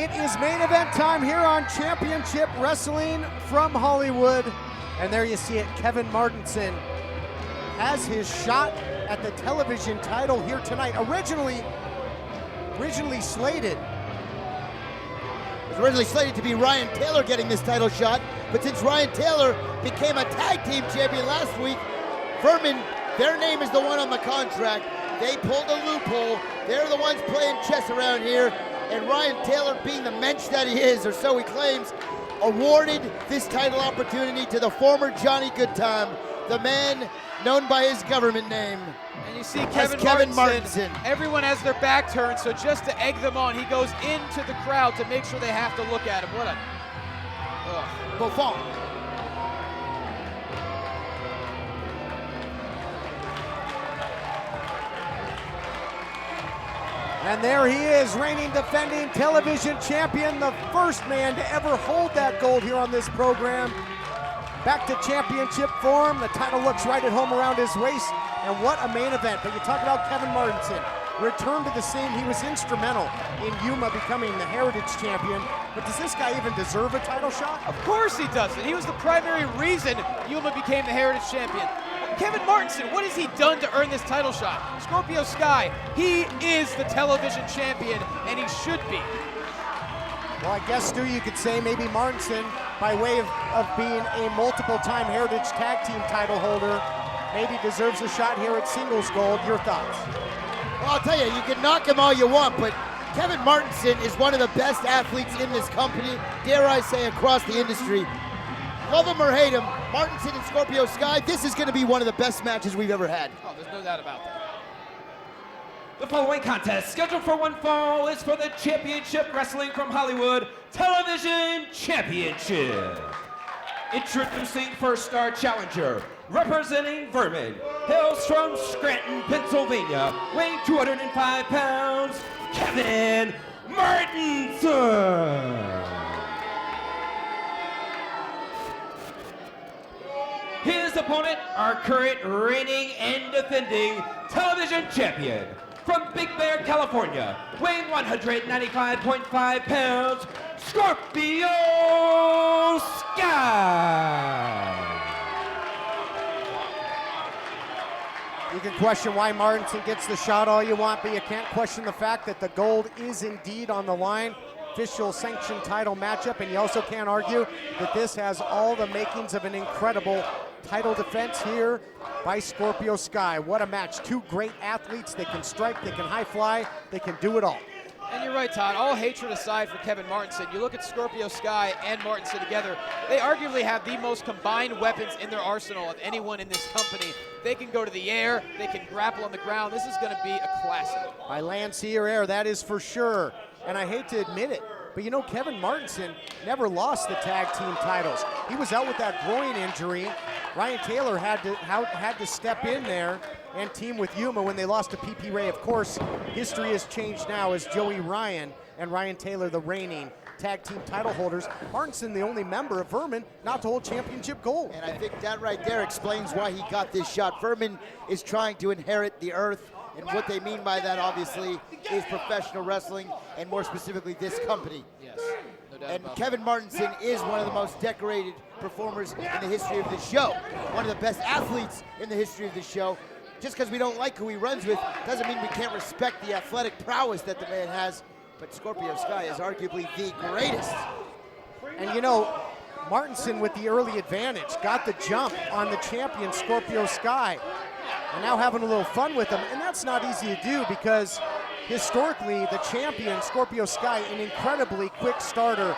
It is main event time here on Championship Wrestling from Hollywood. And there you see it, Kevin Martenson has his shot at the television title here tonight. Originally slated. It was originally slated to be Ryan Taylor getting this title shot, but since Ryan Taylor became a tag team champion last week, Vermin, their name is the one on the contract. They pulled a loophole. They're the ones playing chess around here. And Ryan Taylor, being the mensch that he is, or so he claims, awarded this title opportunity to the former Johnny Goodtime, the man known by his government name. And you see Kevin Martenson, everyone has their back turned, so just to egg them on, he goes into the crowd to make sure they have to look at him. What a... Buffon. And there he is, reigning, defending television champion, the first man to ever hold that gold here on this program. Back to championship form. The title looks right at home around his waist. And what a main event. But you talk about Kevin Martenson. Return to the scene. He was instrumental in Yuma becoming the Heritage Champion. But does this guy even deserve a title shot? Of course he doesn't. He was the primary reason Yuma became the Heritage Champion. Kevin Martenson, what has he done to earn this title shot? Scorpio Sky, he is the television champion, and he should be. Well, I guess, Stu, you could say maybe Martenson, by way of being a multiple-time Heritage Tag Team title holder, maybe deserves a shot here at singles gold. Your thoughts? Well, I'll tell you, you can knock him all you want, but Kevin Martenson is one of the best athletes in this company, dare I say, across the industry. Love him or hate him, Martenson and Scorpio Sky, this is going to be one of the best matches we've ever had. Oh, there's no doubt about that. The following contest, scheduled for one fall, is for the Championship Wrestling from Hollywood Television Championship. Introducing first star challenger, representing Vermin, hails from Scranton, Pennsylvania, weighing 205 pounds, Kevin Martenson. His opponent, our current reigning and defending television champion, from Big Bear, California, weighing 195.5 pounds, Scorpio Sky. You can question why Martenson gets the shot all you want, but you can't question the fact that the gold is indeed on the line. Official sanctioned title matchup, and you also can't argue that this has all the makings of an incredible title defense here by Scorpio Sky. What a match. Two great athletes. They can strike, they can high fly, they can do it all. And you're right, Todd. All hatred aside for Kevin Martenson, you look at Scorpio Sky and Martenson together, they arguably have the most combined weapons in their arsenal of anyone in this company. They can go to the air, they can grapple on the ground. This is going to be a classic. By land, sea, or air, that is for sure. And I hate to admit it, but you know, Kevin Martenson never lost the tag team titles. He was out with that groin injury. Ryan Taylor had to step in there and team with Yuma when they lost to PP Ray. Of course, history has changed now as Joey Ryan and Ryan Taylor, the reigning tag team title holders. Martenson, the only member of Vermin not to hold championship gold. And I think that right there explains why he got this shot. Vermin is trying to inherit the earth. And what they mean by that, obviously, is professional wrestling, and more specifically, this company. Yes, no doubt And about Kevin Martenson is one of the most decorated performers in the history of the show. One of the best athletes in the history of the show. Just because we don't like who he runs with doesn't mean we can't respect the athletic prowess that the man has. But Scorpio Sky is arguably the greatest. And you know, Martenson with the early advantage got the jump on the champion Scorpio Sky. And now having a little fun with him, and that's not easy to do because historically the champion Scorpio Sky, an incredibly quick starter,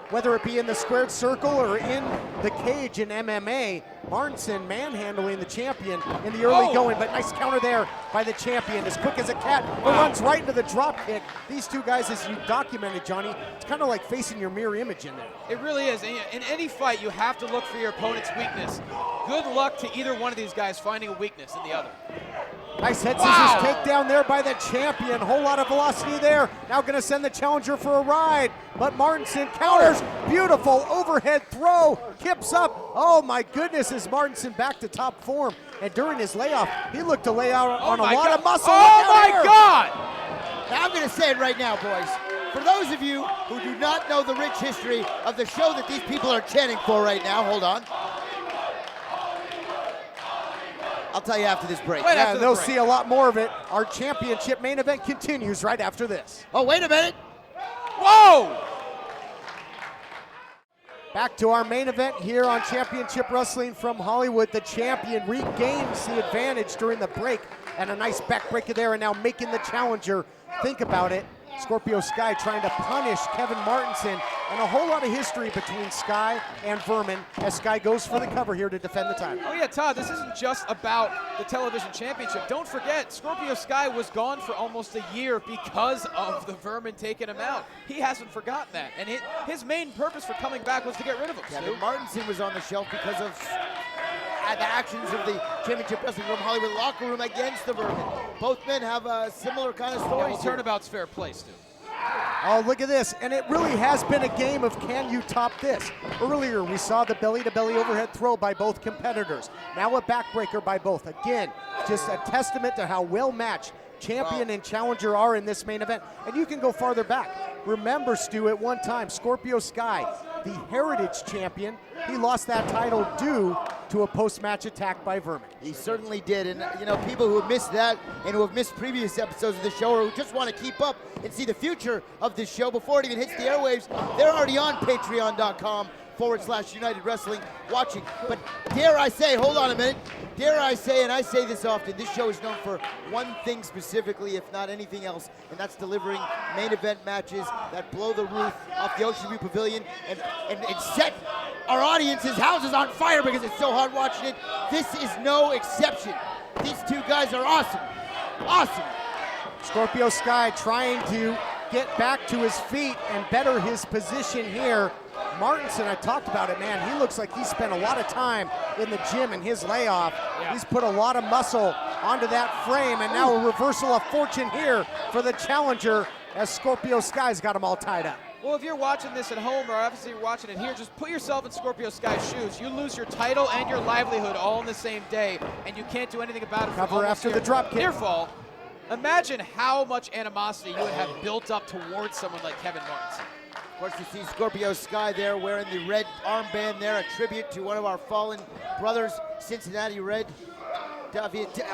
whether it be in the squared circle or in the cage in MMA. Martenson manhandling the champion in the early going, but nice counter there by the champion, as quick as a cat, but runs right into the drop kick. These two guys, as you documented, Johnny, it's kind of like facing your mirror image in there. It really is. In any fight, you have to look for your opponent's weakness. Good luck to either one of these guys finding a weakness in the other. Nice head scissors takedown there by the champion. Whole lot of velocity there. Now going to send the challenger for a ride. But Martenson counters. Beautiful overhead throw. Kips up. Oh my goodness, is Martenson back to top form. And during his layoff, he looked to lay out on a lot of muscle. Oh my God! Now I'm going to say it right now, boys. For those of you who do not know the rich history of the show that these people are chanting for right now, hold on. I'll tell you after this break. Right Yeah, after the they'll break. see a lot more of it. Our championship main event continues right after this. Oh, wait a minute. Whoa! Back to our main event here on Championship Wrestling from Hollywood. The champion regains the advantage during the break, and a nice backbreaker there, and now making the challenger think about it. Scorpio Sky trying to punish Kevin Martenson, and a whole lot of history between Sky and Vermin as Sky goes for the cover here to defend the title. Oh yeah, Todd, this isn't just about the television championship. Don't forget, Scorpio Sky was gone for almost a year because of the Vermin taking him out. He hasn't forgotten that, and his main purpose for coming back was to get rid of him, Kevin Stu. Martenson was on the shelf because of the actions of the Championship Wrestling from Hollywood locker room against the Vermin. Both men have a similar kind of Yeah, story. well, turnabout's fair play, Stu. Oh, look at this, and it really has been a game of can you top this. Earlier, we saw the belly-to-belly overhead throw by both competitors. Now a backbreaker by both. Again, just a testament to how well-matched champion and challenger are in this main event. And you can go farther back. Remember, Stu, at one time, Scorpio Sky, the Heritage Champion, he lost that title due to a post-match attack by Vermin. He certainly did, and you know, people who have missed that and who have missed previous episodes of the show or who just want to keep up and see the future of this show before it even hits the airwaves, they're already on patreon.com/United Wrestling watching. But dare I say, hold on a minute, dare I say, and I say this often, this show is known for one thing specifically, if not anything else, and that's delivering main event matches that blow the roof off the Ocean View Pavilion and set our audience's houses on fire because it's so hard watching it. This is no exception. These two guys are awesome. Awesome. Scorpio Sky trying to get back to his feet and better his position here. Martenson, I talked about it, man. He looks like he spent a lot of time in the gym in his layoff. Yeah. He's put a lot of muscle onto that frame, and now a reversal of fortune here for the challenger as Scorpio Sky's got him all tied up. Well, if you're watching this at home, or obviously you're watching it here, just put yourself in Scorpio Sky's shoes. You lose your title and your livelihood all in the same day, and you can't do anything about it. for Cover almost after your the drop kick. near fall. Imagine how much animosity you would have built up towards someone like Kevin Martenson. Of course, you see Scorpio Sky there wearing the red armband there, a tribute to one of our fallen brothers, Cincinnati Red.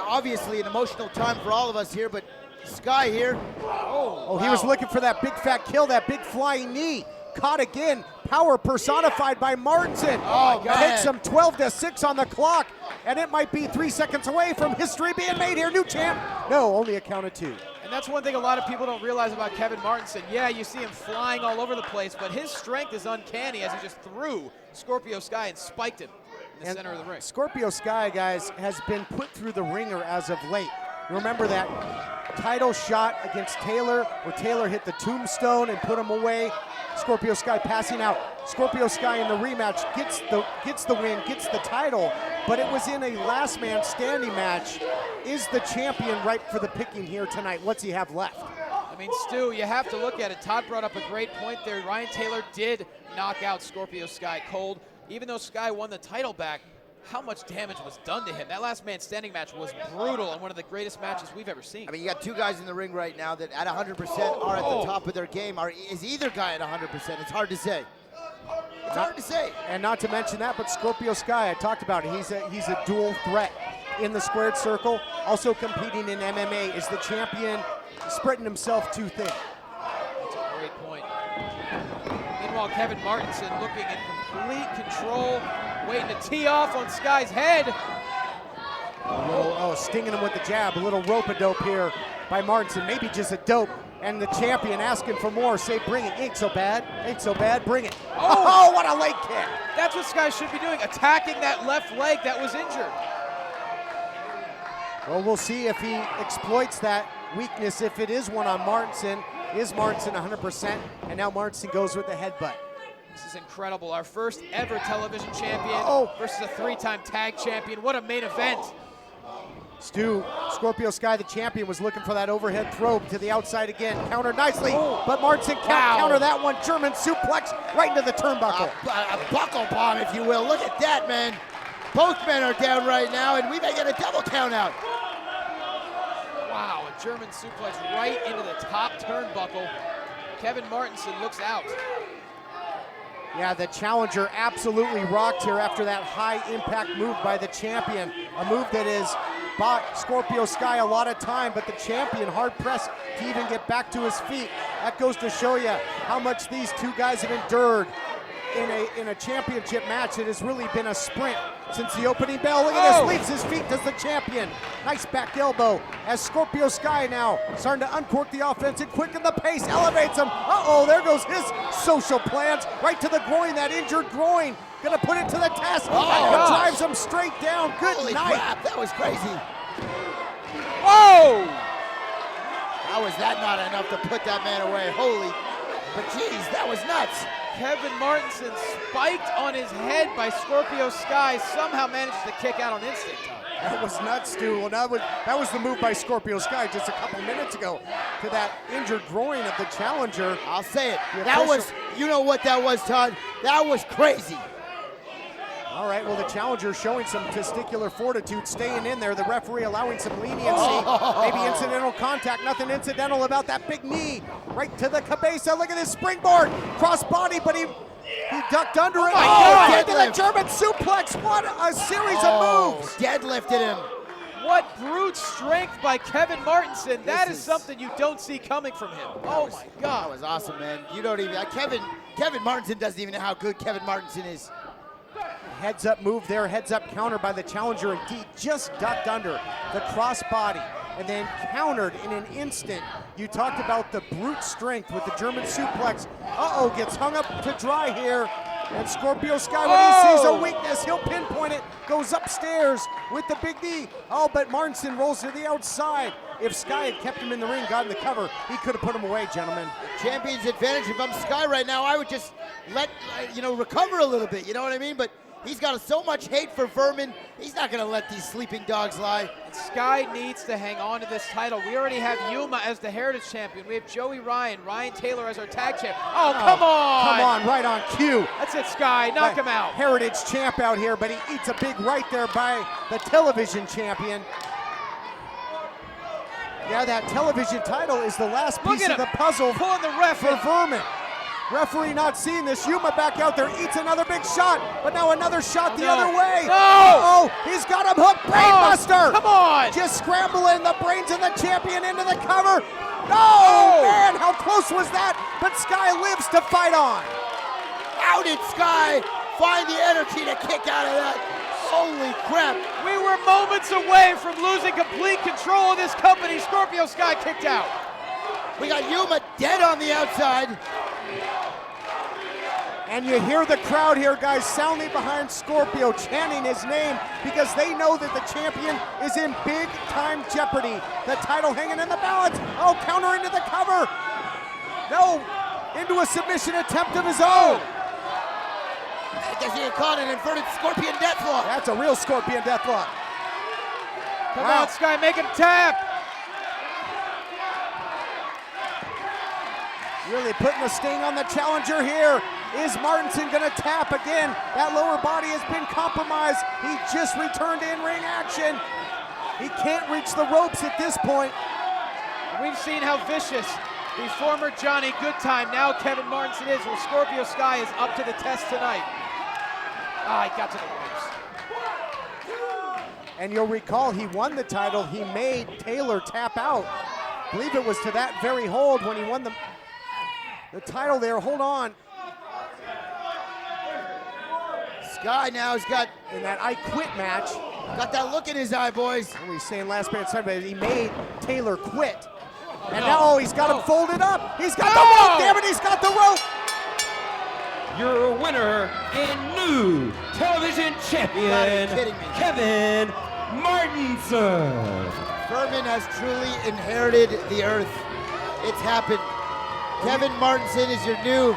Obviously an emotional time for all of us here, but Sky here. Oh, he was looking for that big fat kill, that big flying knee. Caught again, power personified by Martenson. Oh, man. Takes him 12-6 on the clock, and it might be 3 seconds away from history being made here. New champ. No, only a count of 2. And that's one thing a lot of people don't realize about Kevin Martenson. Yeah, you see him flying all over the place, but his strength is uncanny as he just threw Scorpio Sky and spiked him in the center of the ring. Scorpio Sky, guys, has been put through the ringer as of late. Remember that title shot against Taylor, where Taylor hit the tombstone and put him away. Scorpio Sky passing out. Scorpio Sky in the rematch gets the win, gets the title, but it was in a last man standing match. Is the champion ripe for the picking here tonight? What's he have left? I mean, Stu, you have to look at it. Todd brought up a great point there. Ryan Taylor did knock out Scorpio Sky cold. Even though Sky won the title back, how much damage was done to him? That last man standing match was brutal and one of the greatest matches we've ever seen. I mean, you got two guys in the ring right now that at 100% are at the top of their game. Is either guy at 100%? It's hard to say. It's hard to say. And not to mention that, but Scorpio Sky, I talked about it. He's a dual threat in the squared circle, also competing in MMA. Is the champion spreading himself too thin? That's a great point. Meanwhile, Kevin Martenson looking in complete control, waiting to tee off on Sky's head. Stinging him with the jab. A little rope-a-dope here by Martenson. Maybe just a dope. And the champion asking for more. Say, bring it. Ain't so bad. Ain't so bad. Bring it. Oh, what a leg kick. That's what Sky should be doing, attacking that left leg that was injured. Well, we'll see if he exploits that weakness. If it is one on Martenson, is Martenson 100%? And now Martenson goes with the headbutt. This is incredible. Our first ever television champion versus a 3-time tag champion. What a main event. Stu, Scorpio Sky, the champion, was looking for that overhead throw to the outside again. Countered nicely, but Martenson can't counter that one. German suplex right into the turnbuckle. A buckle bomb, if you will. Look at that, man. Both men are down right now, and we may get a double count out. Wow, a German suplex right into the top turnbuckle. Kevin Martenson looks out. Yeah, the challenger absolutely rocked here after that high-impact move by the champion. A move that has bought Scorpio Sky a lot of time, but the champion hard-pressed to even get back to his feet. That goes to show you how much these two guys have endured in a championship match. It has really been a sprint since the opening bell. Look at this, leaves his feet, does the champion. Nice back elbow as Scorpio Sky now starting to uncork the offense and quicken the pace, elevates him. Uh-oh, there goes his social plans, right to the groin, that injured groin. Gonna put it to the test. That drives him straight down. Good Holy night. crap, that was crazy. Whoa! How was that not enough to put that man away? Holy, but geez, that was nuts. Kevin Martenson spiked on his head by Scorpio Sky, somehow manages to kick out on instinct. That was nuts, Stu. Well, that was the move by Scorpio Sky just a couple minutes ago to that injured groin of the challenger. I'll say it. That was, you know what that was, Todd? That was crazy. All right, well, the challenger showing some testicular fortitude, staying in there. The referee allowing some leniency. Maybe incidental contact. Nothing incidental about that big knee. Right to the cabeza. Look at this springboard. Cross body, but he ducked under it. Right to the German suplex. What a series of moves. Deadlifted him. What brute strength by Kevin Martenson. That is something you don't see coming from him. Oh my God. That was awesome, man. You don't even, Kevin Martenson doesn't even know how good Kevin Martenson is. Heads up move there, heads up counter by the challenger, and he just ducked under the cross body and then countered in an instant. You talked about the brute strength with the German suplex. Uh-oh, gets hung up to dry here. And Scorpio Sky, when he sees a weakness, he'll pinpoint it, goes upstairs with the big knee. Oh, but Martenson rolls to the outside. If Sky had kept him in the ring, gotten the cover, he could have put him away, gentlemen. Champion's advantage. If I'm Sky right now, I would just let, recover a little bit, you know what I mean? But he's got so much hate for Vermin, he's not going to let these sleeping dogs lie. Sky needs to hang on to this title. We already have Yuma as the Heritage Champion. We have Joey Ryan Taylor as our tag champ. Oh, come on! Come on, right on cue. That's it, Sky. Knock him out. Heritage champ out here, but he eats a big right there by the television champion. Yeah, that television title is the last piece of the puzzle pulling the ref for Vermin. Referee not seeing this. Yuma back out there, eats another big shot, but now another shot the other way. No! Oh, he's got him hooked. Brainbuster. Come on! Just scrambling the brains of the champion into the cover. No, man, how close was that? But Sky lives to fight on. How did Sky find the energy to kick out of that? Holy crap. We were moments away from losing complete control of this company. Scorpio Sky kicked out. We got Yuma dead on the outside. And you hear the crowd here, guys, soundly behind Scorpio, chanting his name because they know that the champion is in big-time jeopardy. The title hanging in the balance. Oh, counter into the cover. No, into a submission attempt of his own. I guess you could call it an inverted Scorpion Deathlock. That's a real Scorpion Deathlock. Come on, Sky, make him tap. Really putting a sting on the challenger here. Is Martenson gonna tap again? That lower body has been compromised. He just returned in ring action. He can't reach the ropes at this point. We've seen how vicious the former Johnny Goodtime, now Kevin Martenson is. Well, Scorpio Sky is up to the test tonight. Ah, he got to the ropes. And you'll recall he won the title. He made Taylor tap out. I believe it was to that very hold when he won the title there. Hold on. Sky now has got, in that I Quit match, got that look in his eye, boys. we saying last man time, but he made Taylor quit. And now he's got him folded up. He's got the rope, damn it, he's got the rope. Your winner and new television champion, kidding me. Kevin Martenson. Vermin has truly inherited the earth. It's happened. Kevin Martenson is your new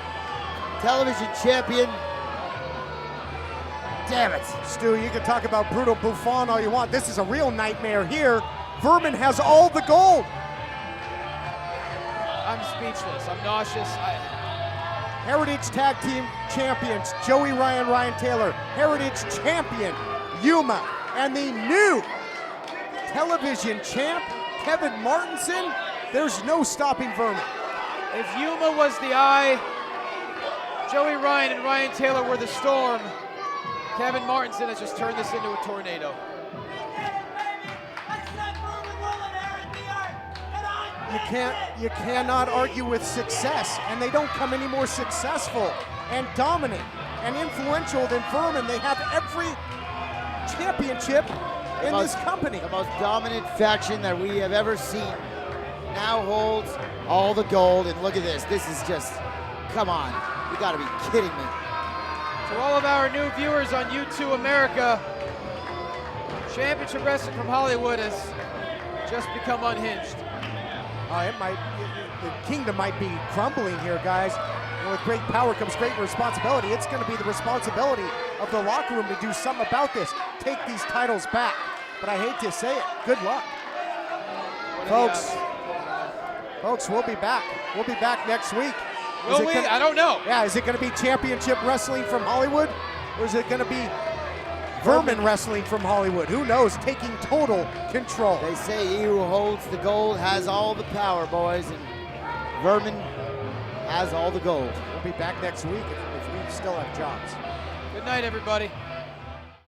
television champion. Damn it. Stu, you can talk about brutal Buffon all you want. This is a real nightmare here. Vermin has all the gold. I'm speechless. I'm nauseous. Heritage Tag Team Champions, Joey Ryan Taylor. Heritage Champion, Yuma. And the new television champ, Kevin Martenson. There's no stopping Vermin. If Yuma was the eye, Joey Ryan and Ryan Taylor were the storm, Kevin Martenson has just turned this into a tornado. You cannot argue with success, and they don't come any more successful and dominant and influential than Vermin. They have every championship in this company. The most dominant faction that we have ever seen now holds all the gold, and look at this. This is just, come on, you gotta be kidding me. To all of our new viewers on YouTube America, Championship Wrestling from Hollywood has just become unhinged. The kingdom might be crumbling here, guys. And with great power comes great responsibility. It's going to be the responsibility of the locker room to do something about this. Take these titles back. But I hate to say it, good luck. Folks, we'll be back. We'll be back next week. Will we? I don't know. Yeah, is it going to be Championship Wrestling from Hollywood? Or is it going to be Vermin Wrestling from Hollywood? Who knows? Taking total control. They say he who holds the gold has all the power, boys, and Vermin has all the gold. We'll be back next week if we still have jobs. Good night, everybody.